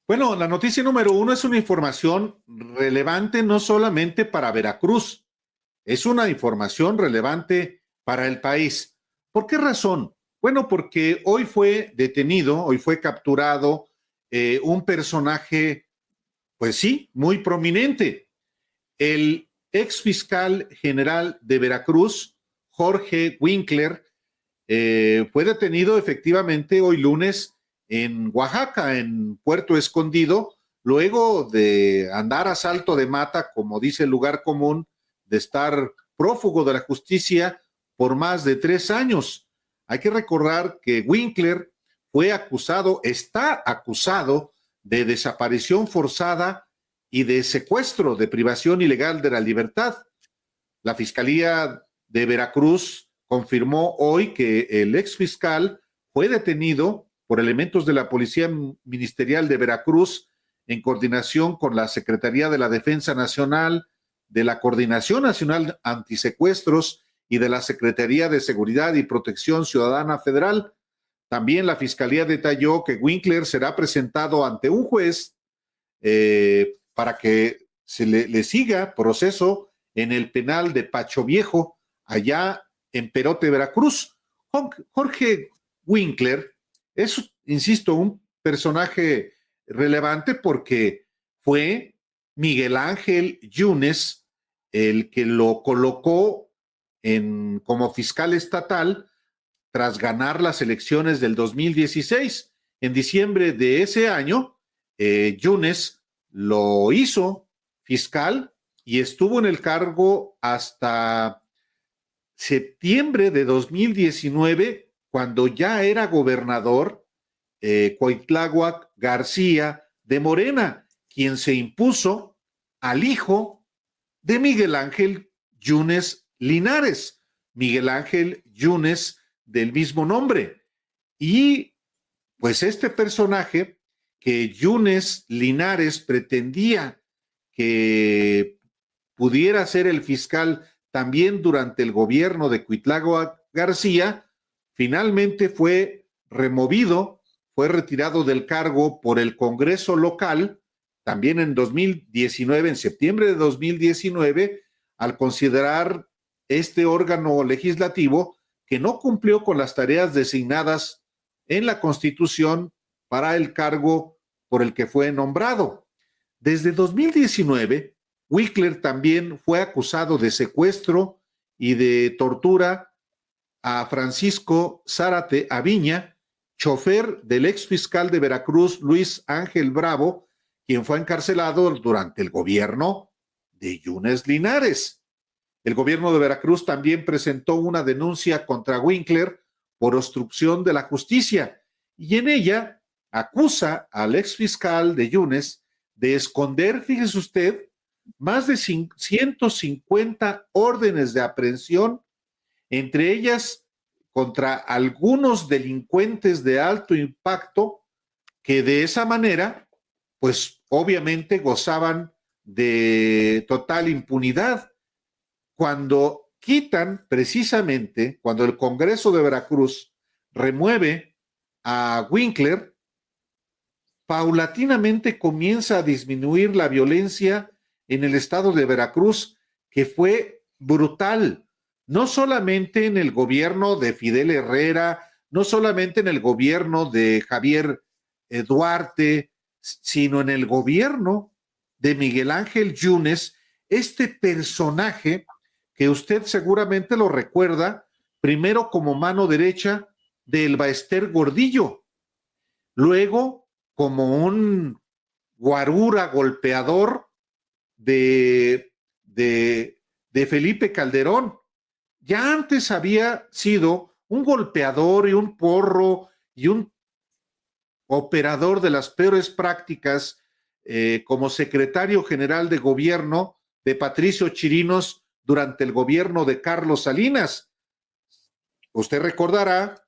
Bueno, la noticia número uno es una información relevante no solamente para Veracruz, es una información relevante para el país. ¿Por qué razón? Bueno, porque hoy fue capturado un personaje, pues sí, muy prominente. El ex fiscal general de Veracruz, Jorge Winkler, fue detenido efectivamente hoy lunes en Oaxaca, en Puerto Escondido, luego de andar a salto de mata, como dice el lugar común, de estar prófugo de la justicia por más de 3 años. Hay que recordar que Winkler está acusado de desaparición forzada y de secuestro, de privación ilegal de la libertad. La Fiscalía de Veracruz confirmó hoy que el ex fiscal fue detenido por elementos de la Policía Ministerial de Veracruz en coordinación con la Secretaría de la Defensa Nacional, de la Coordinación Nacional Antisecuestros y de la Secretaría de Seguridad y Protección Ciudadana Federal. También la Fiscalía detalló que Winkler será presentado ante un juez para que le siga proceso en el penal de Pacho Viejo, allá en Perote, Veracruz. Jorge Winkler es, insisto, un personaje relevante porque fue Miguel Ángel Yunes el que lo colocó como fiscal estatal tras ganar las elecciones del 2016. En diciembre de ese año, Yunes lo hizo fiscal y estuvo en el cargo hasta septiembre de 2019, cuando ya era gobernador Cuitláhuac García de Morena, quien se impuso al hijo de Miguel Ángel Yunes Linares, Miguel Ángel Yunes del mismo nombre. Y pues este personaje que Yunes Linares pretendía que pudiera ser el fiscal también durante el gobierno de Cuitláhuac García, finalmente fue removido, fue retirado del cargo por el Congreso local, también en 2019, en septiembre de 2019, al considerar este órgano legislativo que no cumplió con las tareas designadas en la Constitución para el cargo por el que fue nombrado. Desde 2019, Winkler también fue acusado de secuestro y de tortura a Francisco Zárate Aviña, chofer del ex fiscal de Veracruz, Luis Ángel Bravo, quien fue encarcelado durante el gobierno de Yunes Linares. El gobierno de Veracruz también presentó una denuncia contra Winkler por obstrucción de la justicia y en ella acusa al ex fiscal de Yunes de esconder, fíjese usted, más de 150 órdenes de aprehensión, entre ellas contra algunos delincuentes de alto impacto que de esa manera, pues obviamente gozaban de total impunidad. Cuando quitan precisamente, cuando el Congreso de Veracruz remueve a Winkler, paulatinamente comienza a disminuir la violencia en el estado de Veracruz, que fue brutal, no solamente en el gobierno de Fidel Herrera, no solamente en el gobierno de Javier Duarte, sino en el gobierno de Miguel Ángel Yunes, este personaje que usted seguramente lo recuerda, primero como mano derecha de El Baester Gordillo, luego como un guarura golpeador de, de Felipe Calderón. Ya antes había sido un golpeador y un porro y un operador de las peores prácticas como secretario general de gobierno de Patricio Chirinos durante el gobierno de Carlos Salinas. Usted recordará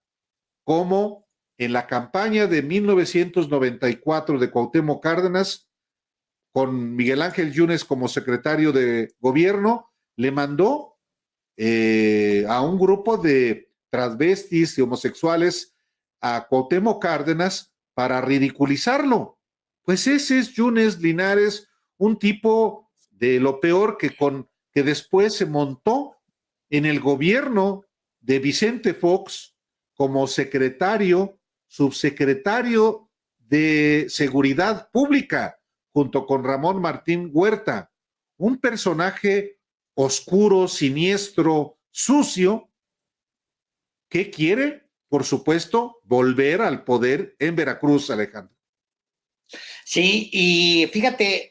cómo en la campaña de 1994 de Cuauhtémoc Cárdenas, con Miguel Ángel Yunes como secretario de gobierno, le mandó a un grupo de transvestis y homosexuales a Cuauhtémoc Cárdenas para ridiculizarlo, Pues ese es Yunes Linares, un tipo de lo peor que después se montó en el gobierno de Vicente Fox como secretario, subsecretario de Seguridad Pública, junto con Ramón Martín Huerta, un personaje oscuro, siniestro, sucio, que quiere, por supuesto, volver al poder en Veracruz, Alejandro. Sí, y fíjate,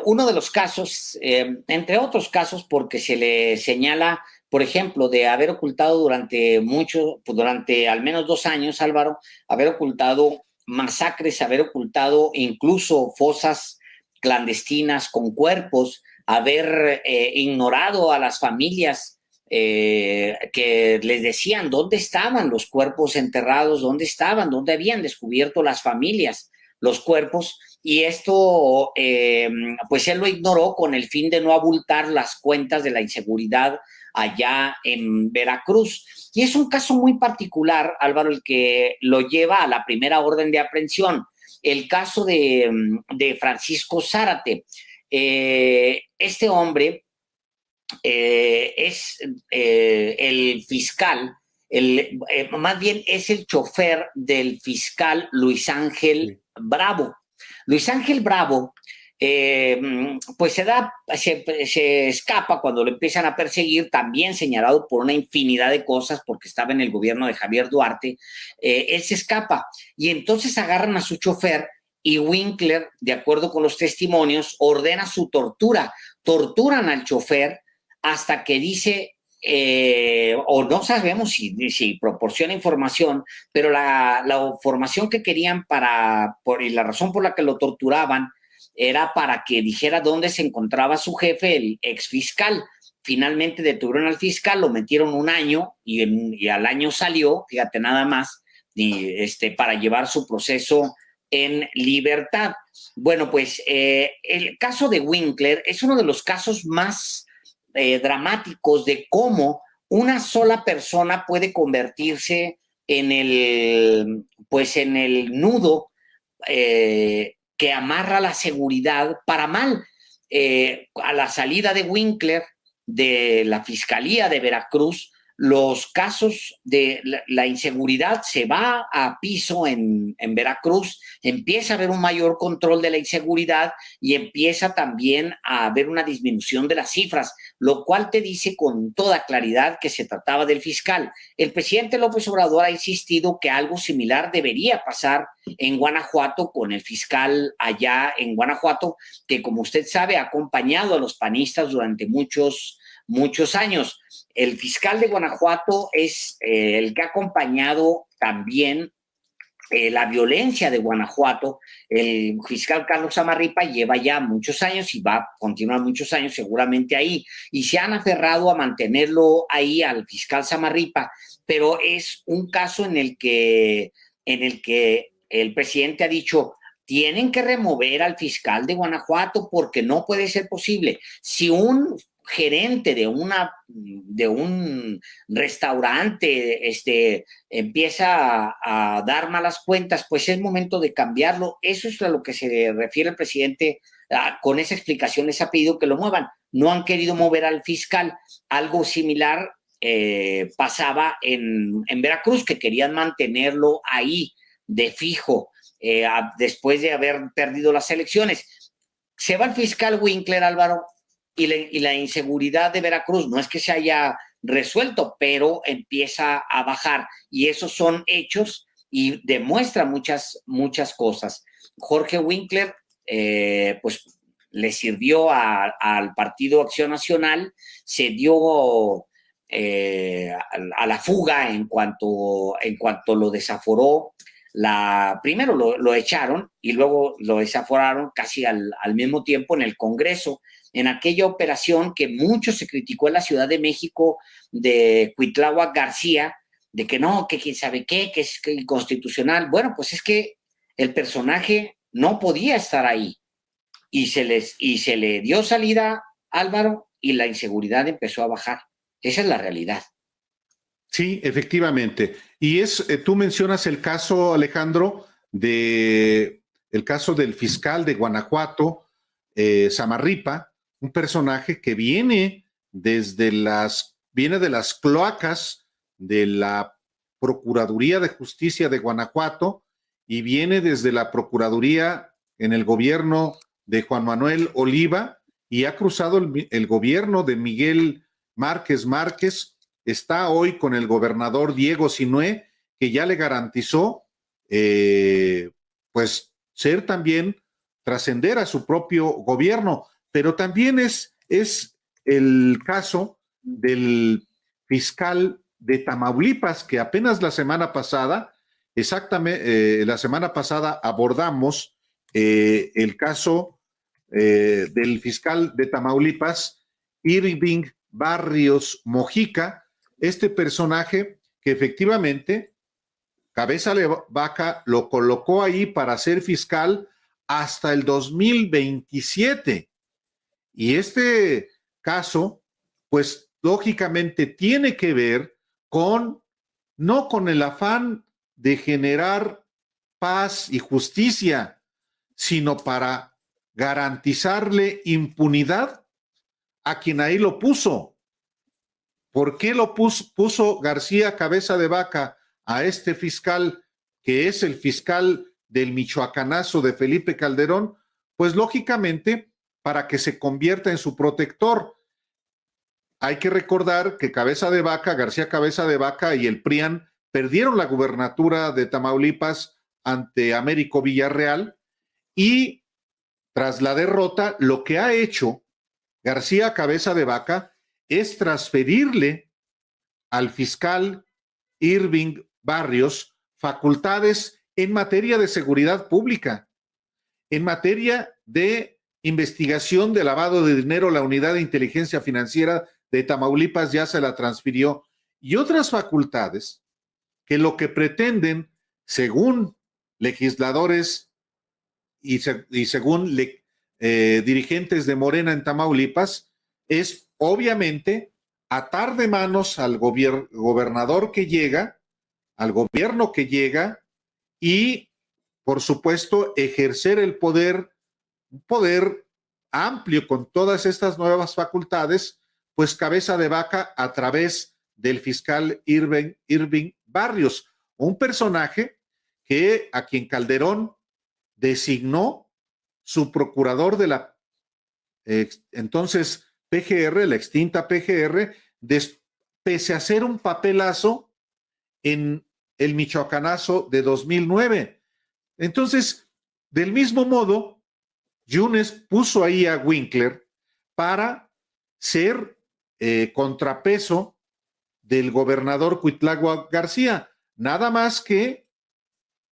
uno de los casos, entre otros casos, porque se le señala, por ejemplo, de haber ocultado durante al menos 2 años, Álvaro, haber ocultado masacres, haber ocultado incluso fosas clandestinas con cuerpos, haber ignorado a las familias que les decían dónde estaban los cuerpos enterrados, dónde habían descubierto las familias los cuerpos, y esto pues él lo ignoró con el fin de no abultar las cuentas de la inseguridad allá en Veracruz. Y es un caso muy particular, Álvaro, el que lo lleva a la primera orden de aprehensión, el caso de Francisco Zárate. Este hombre es el fiscal, más bien es el chofer del fiscal Luis Ángel Bravo. Luis Ángel Bravo, pues se escapa cuando lo empiezan a perseguir, también señalado por una infinidad de cosas, porque estaba en el gobierno de Javier Duarte. Él se escapa y entonces agarran a su chofer y Winkler, de acuerdo con los testimonios, ordena su tortura. Torturan al chofer hasta que dice, o no sabemos si proporciona información, pero la información que querían y la razón por la que lo torturaban era para que dijera dónde se encontraba su jefe, el ex fiscal. Finalmente detuvieron al fiscal, lo metieron 1 año y al año salió, fíjate nada más, para llevar su proceso en libertad. Bueno, pues el caso de Winkler es uno de los casos más dramáticos de cómo una sola persona puede convertirse en en el nudo que amarra la seguridad para mal. A la salida de Winkler de la Fiscalía de Veracruz, los casos de la inseguridad se va a piso en Veracruz, empieza a haber un mayor control de la inseguridad y empieza también a haber una disminución de las cifras, lo cual te dice con toda claridad que se trataba del fiscal. El presidente López Obrador ha insistido que algo similar debería pasar en Guanajuato con el fiscal allá en Guanajuato, que como usted sabe ha acompañado a los panistas durante muchos años. El fiscal de Guanajuato es el que ha acompañado también la violencia de Guanajuato. El fiscal Carlos Zamarripa lleva ya muchos años y va a continuar muchos años seguramente ahí, y se han aferrado a mantenerlo ahí al fiscal Zamarripa, pero es un caso en el que el presidente ha dicho: tienen que remover al fiscal de Guanajuato porque no puede ser posible. Si un gerente de un restaurante empieza a dar malas cuentas, pues es momento de cambiarlo. Eso es a lo que se refiere el presidente. Con esa explicación les ha pedido que lo muevan. No han querido mover al fiscal. Algo similar pasaba en Veracruz, que querían mantenerlo ahí de fijo después de haber perdido las elecciones. Se va el fiscal Winkler, Álvaro, y la inseguridad de Veracruz no es que se haya resuelto, pero empieza a bajar, y esos son hechos y demuestra muchas cosas. Jorge Winkler, pues le sirvió al Partido Acción Nacional, se dio a la fuga en cuanto lo desaforó. Primero lo echaron y luego lo desaforaron casi al mismo tiempo en el Congreso, en aquella operación que mucho se criticó en la Ciudad de México de Cuitláhuac García, de que no, que quién sabe qué, que es inconstitucional. Bueno, pues es que el personaje no podía estar ahí y se le dio salida, Álvaro, y la inseguridad empezó a bajar. Esa es la realidad. Sí, efectivamente. Y tú mencionas el caso, Alejandro, de el caso del fiscal de Guanajuato, Zamarripa, un personaje que viene de las cloacas de la Procuraduría de Justicia de Guanajuato y viene desde la Procuraduría en el gobierno de Juan Manuel Oliva y ha cruzado el gobierno de Miguel Márquez Márquez. Está hoy con el gobernador Diego Sinué, que ya le garantizó pues ser también, trascender a su propio gobierno, pero también es el caso del fiscal de Tamaulipas, que apenas la semana pasada, la semana pasada abordamos el caso del fiscal de Tamaulipas, Irving Barrios Mojica, este personaje que efectivamente Cabeza de Vaca lo colocó ahí para ser fiscal hasta el 2027. Y este caso, pues lógicamente tiene que ver no con el afán de generar paz y justicia, sino para garantizarle impunidad a quien ahí lo puso. ¿Por qué lo puso García Cabeza de Vaca a este fiscal, que es el fiscal del Michoacanazo de Felipe Calderón? Pues lógicamente para que se convierta en su protector. Hay que recordar que García Cabeza de Vaca y el PRIAN perdieron la gubernatura de Tamaulipas ante Américo Villarreal y tras la derrota, lo que ha hecho García Cabeza de Vaca es transferirle al fiscal Irving Barrios facultades en materia de seguridad pública, en materia de investigación de lavado de dinero. La unidad de inteligencia financiera de Tamaulipas ya se la transfirió, y otras facultades que lo que pretenden, según legisladores y según dirigentes de Morena en Tamaulipas, es obviamente atar de manos al gobernador que llega, al gobierno que llega, y por supuesto ejercer el poder, un poder amplio con todas estas nuevas facultades, pues Cabeza de Vaca a través del fiscal Irving Barrios, un personaje a quien Calderón designó su procurador de la entonces PGR, la extinta PGR, pese a hacer un papelazo en el Michoacanazo de 2009. Entonces, del mismo modo, Yunes puso ahí a Winkler para ser contrapeso del gobernador Cuitlagua García. Nada más que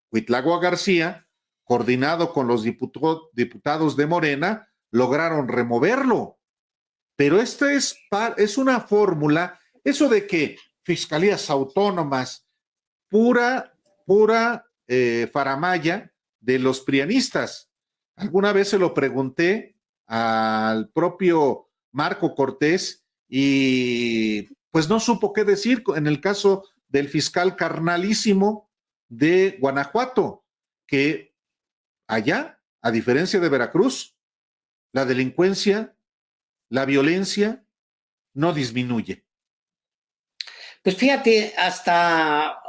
Cuitlagua García, coordinado con los diputados de Morena, lograron removerlo. Pero esta es una fórmula, eso de que fiscalías autónomas, pura faramaya de los prianistas. Alguna vez se lo pregunté al propio Marco Cortés y pues no supo qué decir en el caso del fiscal carnalísimo de Guanajuato, que allá, a diferencia de Veracruz, la delincuencia, la violencia no disminuye. Pues fíjate, hasta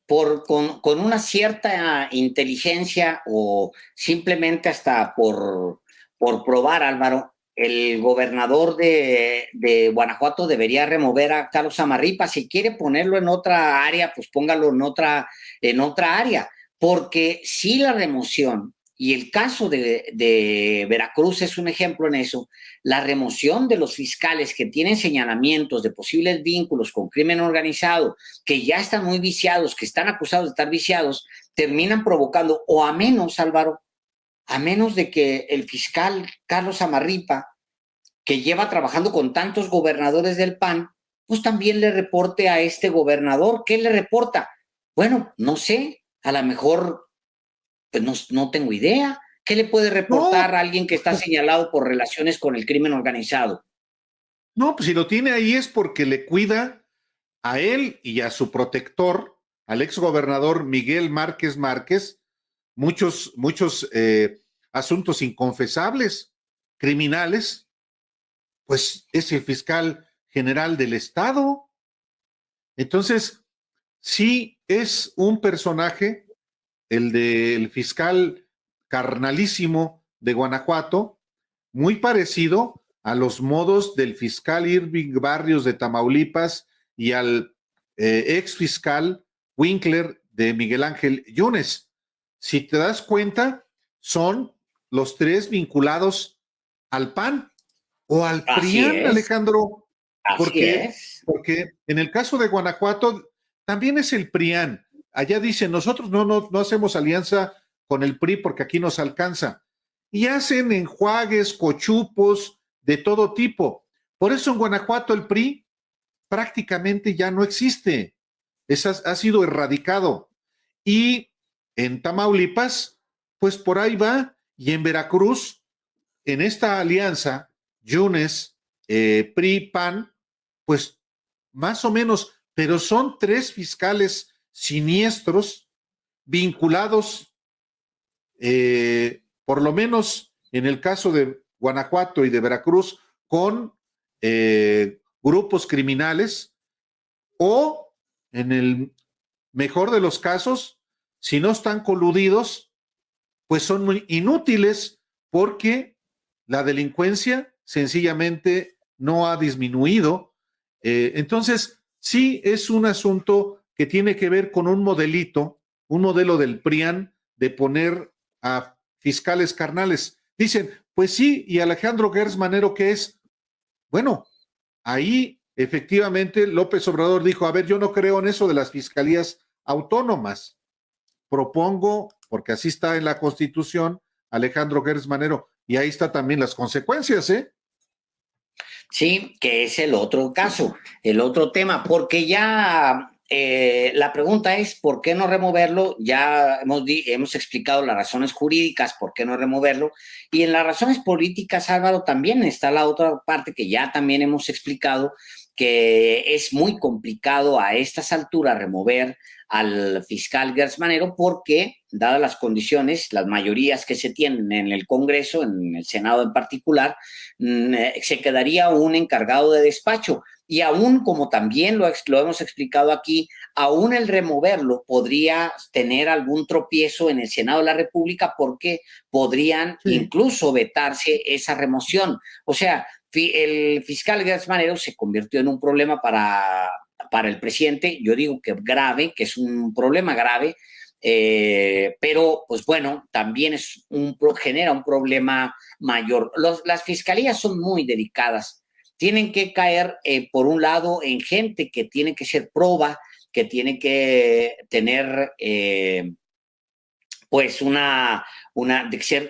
con una cierta inteligencia o simplemente hasta por probar, Álvaro, el gobernador de Guanajuato debería remover a Carlos Zamarripa. Si quiere ponerlo en otra área, pues póngalo en otra área, porque si la remoción, y el caso de Veracruz es un ejemplo en eso, la remoción de los fiscales que tienen señalamientos de posibles vínculos con crimen organizado, que ya están muy viciados, que están acusados de estar viciados, terminan provocando, o a menos, Álvaro, a menos de que el fiscal Carlos Zamarripa, que lleva trabajando con tantos gobernadores del PAN, pues también le reporte a este gobernador. ¿Qué le reporta? Bueno, no sé, a lo mejor, pues no tengo idea. ¿Qué le puede reportar a alguien que está señalado por relaciones con el crimen organizado? No, pues si lo tiene ahí es porque le cuida a él y a su protector, al exgobernador Miguel Márquez Márquez, muchos asuntos inconfesables, criminales, pues es el fiscal general del Estado. Entonces, sí es un personaje, el del fiscal carnalísimo de Guanajuato, muy parecido a los modos del fiscal Irving Barrios de Tamaulipas y al ex fiscal Winkler de Miguel Ángel Yunes. Si te das cuenta, son los tres vinculados al PAN o al Así PRIAN, es, Alejandro, así porque, es. porque en el caso de Guanajuato también es el PRIAN. Allá dicen, nosotros no hacemos alianza con el PRI porque aquí nos alcanza. Y hacen enjuagues, cochupos de todo tipo. Por eso en Guanajuato el PRI prácticamente ya no existe. Ha sido erradicado. Y en Tamaulipas, pues por ahí va. Y en Veracruz, en esta alianza, Yunes, PRI, PAN, pues más o menos, pero son tres fiscales siniestros vinculados, por lo menos en el caso de Guanajuato y de Veracruz, con grupos criminales o, en el mejor de los casos, si no están coludidos, pues son muy inútiles porque la delincuencia sencillamente no ha disminuido. Entonces, sí es un asunto que tiene que ver con un modelito, un modelo del PRIAN de poner a fiscales carnales. Dicen, pues sí, ¿y Alejandro Gertz Manero qué es? Bueno, ahí efectivamente López Obrador dijo, a ver, yo no creo en eso de las fiscalías autónomas. Propongo, porque así está en la Constitución, Alejandro Gertz Manero, y ahí está también las consecuencias, ¿eh? Sí, que es el otro caso, el otro tema, porque ya la pregunta es, ¿por qué no removerlo? Ya hemos explicado las razones jurídicas, ¿por qué no removerlo? Y en las razones políticas, Álvaro, también está la otra parte que ya también hemos explicado, que es muy complicado a estas alturas remover al fiscal Gertz Manero porque, dadas las condiciones, las mayorías que se tienen en el Congreso, en el Senado en particular, se quedaría un encargado de despacho. Y aún, como también lo hemos explicado aquí, aún el removerlo podría tener algún tropiezo en el Senado de la República porque podrían Sí. incluso vetarse esa remoción. O sea, el fiscal Gertz Manero se convirtió en un problema para el presidente. Yo digo que grave, que es un problema grave, pero pues bueno, también genera un problema mayor. Las fiscalías son muy delicadas. Tienen que caer, por un lado, en gente que tiene que ser proba, que tiene que tener, pues,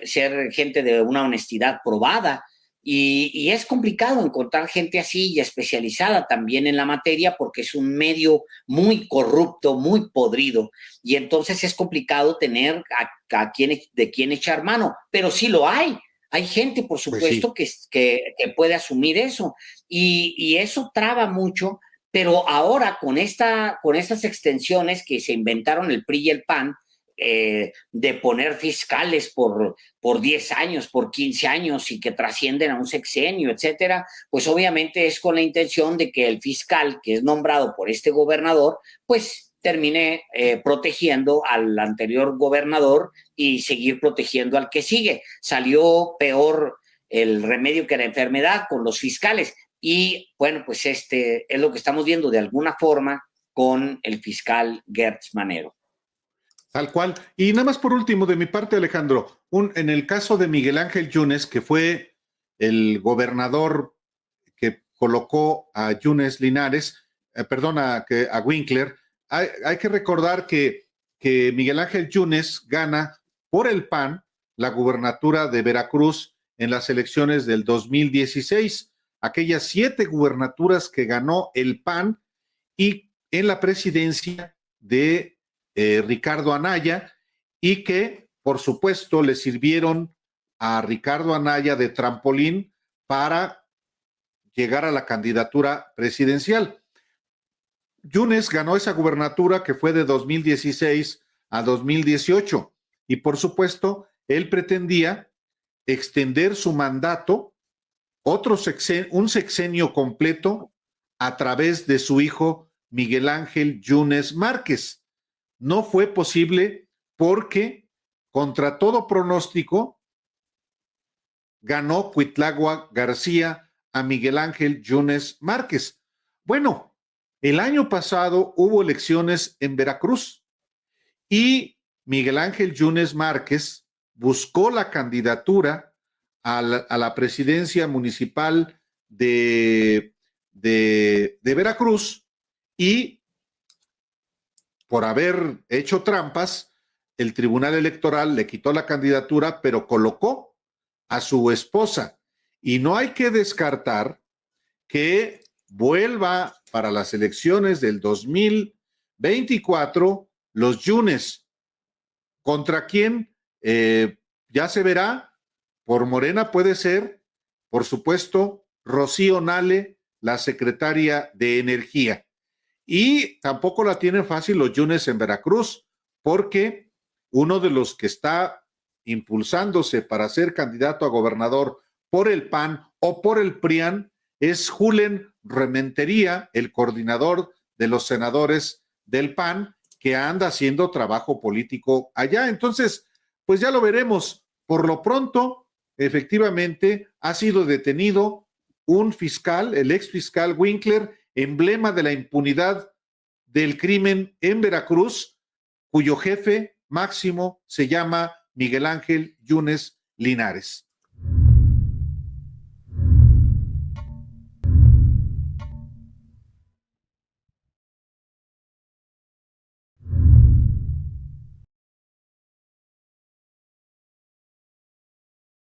ser gente de una honestidad probada. Y es complicado encontrar gente así y especializada también en la materia porque es un medio muy corrupto, muy podrido. Y entonces es complicado tener de quién echar mano, pero sí lo hay. Hay gente, por Pues supuesto, sí. que puede asumir eso. Y eso traba mucho, pero ahora con estas extensiones que se inventaron el PRI y el PAN, de poner fiscales por 10 años, por 15 años y que trascienden a un sexenio, etcétera, pues obviamente es con la intención de que el fiscal que es nombrado por este gobernador, pues termine protegiendo al anterior gobernador y seguir protegiendo al que sigue. Salió peor el remedio que la enfermedad con los fiscales. Y bueno, pues este es lo que estamos viendo de alguna forma con el fiscal Gertz Manero. Tal cual. Y nada más por último, de mi parte, Alejandro, en el caso de Miguel Ángel Yunes, que fue el gobernador que colocó a Yunes Linares, a Winkler, hay que recordar que Miguel Ángel Yunes gana por el PAN la gubernatura de Veracruz en las elecciones del 2016, aquellas 7 gubernaturas que ganó el PAN, y en la presidencia de Ricardo Anaya, y que, por supuesto, le sirvieron a Ricardo Anaya de trampolín para llegar a la candidatura presidencial. Yunes ganó esa gubernatura que fue de 2016 a 2018. y por supuesto, él pretendía extender su mandato un sexenio completo a través de su hijo Miguel Ángel Yunes Márquez. No fue posible porque, contra todo pronóstico, ganó Cuitlagua García a Miguel Ángel Yunes Márquez. Bueno, el año pasado hubo elecciones en Veracruz y Miguel Ángel Yunes Márquez buscó la candidatura a la presidencia municipal de Veracruz y por haber hecho trampas, el Tribunal Electoral le quitó la candidatura, pero colocó a su esposa. Y no hay que descartar que vuelva para las elecciones del 2024 los Yunes. ¿Contra quién? Ya se verá. Por Morena puede ser, por supuesto, Rocío Nale, la secretaria de Energía. Y tampoco la tienen fácil los Yunes en Veracruz, porque uno de los que está impulsándose para ser candidato a gobernador por el PAN o por el PRIAN es Julen Rementería, el coordinador de los senadores del PAN, que anda haciendo trabajo político allá. Entonces, pues ya lo veremos. Por lo pronto, efectivamente, ha sido detenido un fiscal, el ex fiscal Winkler, emblema de la impunidad del crimen en Veracruz, cuyo jefe máximo se llama Miguel Ángel Yunes Linares.